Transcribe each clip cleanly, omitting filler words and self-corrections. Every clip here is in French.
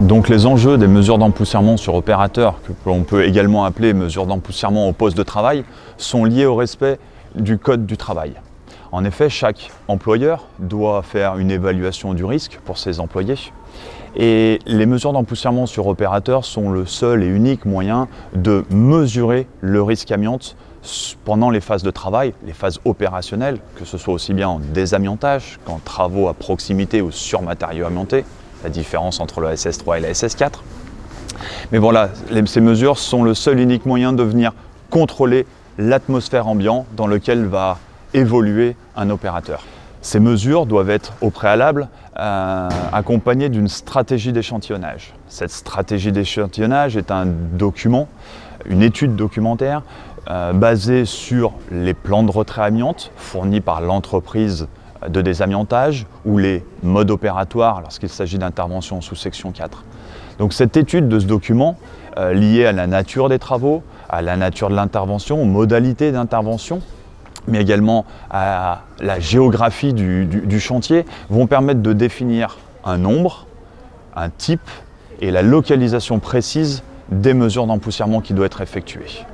Donc les enjeux des mesures d'empoussièrement sur opérateur, que l'on peut également appeler mesures d'empoussièrement au poste de travail, sont liés au respect du Code du travail. En effet, chaque employeur doit faire une évaluation du risque pour ses employés. Et les mesures d'empoussièrement sur opérateur sont le seul et unique moyen de mesurer le risque amiante pendant les phases de travail, les phases opérationnelles, que ce soit aussi bien en désamiantage qu'en travaux à proximité ou sur matériaux amiantés, la différence entre le SS3 et la SS4. Mais voilà, ces mesures sont le seul et unique moyen de venir contrôler l'atmosphère ambiante dans laquelle va évoluer un opérateur. Ces mesures doivent être au préalable accompagnées d'une stratégie d'échantillonnage. Cette stratégie d'échantillonnage est un document, une étude documentaire basée sur les plans de retrait amiante fournis par l'entreprise de désamiantage ou les modes opératoires lorsqu'il s'agit d'intervention sous section 4. Donc cette étude de ce document, liée à la nature des travaux, à la nature de l'intervention, aux modalités d'intervention, mais également à la géographie du chantier, vont permettre de définir un nombre, un type et la localisation précise des mesures d'empoussièrement qui doivent être effectuées.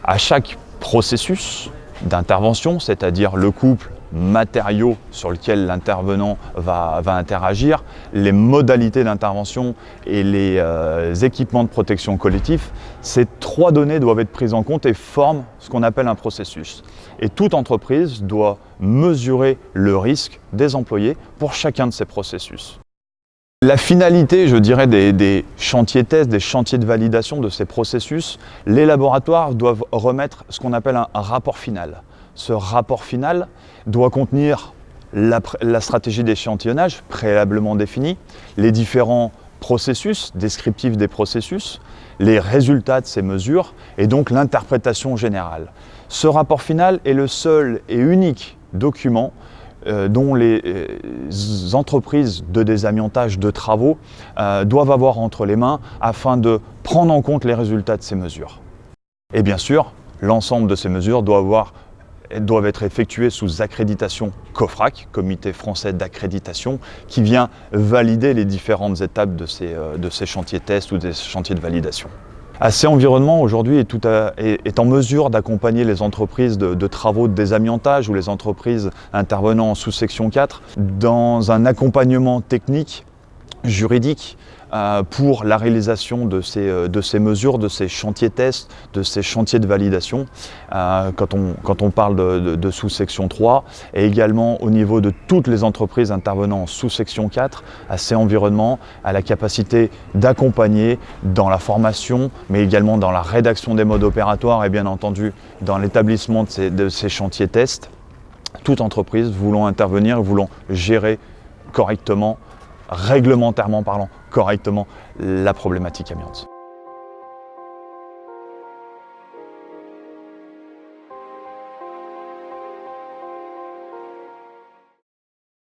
À chaque processus d'intervention, c'est-à-dire le couple matériaux sur lequel l'intervenant va interagir, les modalités d'intervention et les équipements de protection collectif, ces trois données doivent être prises en compte et forment ce qu'on appelle un processus. Et toute entreprise doit mesurer le risque des employés pour chacun de ces processus. La finalité, je dirais, des chantiers tests, des chantiers de validation de ces processus, les laboratoires doivent remettre ce qu'on appelle un rapport final. Ce rapport final doit contenir la stratégie d'échantillonnage préalablement définie, les différents processus, descriptifs des processus, les résultats de ces mesures et donc l'interprétation générale. Ce rapport final est le seul et unique document dont les entreprises de désamiantage de travaux doivent avoir entre les mains afin de prendre en compte les résultats de ces mesures. Et bien sûr, l'ensemble de ces mesures doivent être effectuées sous accréditation COFRAC, Comité français d'accréditation, qui vient valider les différentes étapes de ces chantiers tests ou des chantiers de validation. AC Environnement aujourd'hui est en mesure d'accompagner les entreprises de travaux de désamiantage ou les entreprises intervenant en sous-section 4 dans un accompagnement technique, juridique, pour la réalisation de ces mesures, de ces chantiers tests, de ces chantiers de validation, quand on parle de sous-section 3, et également au niveau de toutes les entreprises intervenant en sous-section 4, AC Environnement a la capacité d'accompagner dans la formation, mais également dans la rédaction des modes opératoires et bien entendu dans l'établissement de ces chantiers tests, toute entreprise voulant intervenir, voulant gérer correctement, réglementairement parlant, correctement la problématique amiante.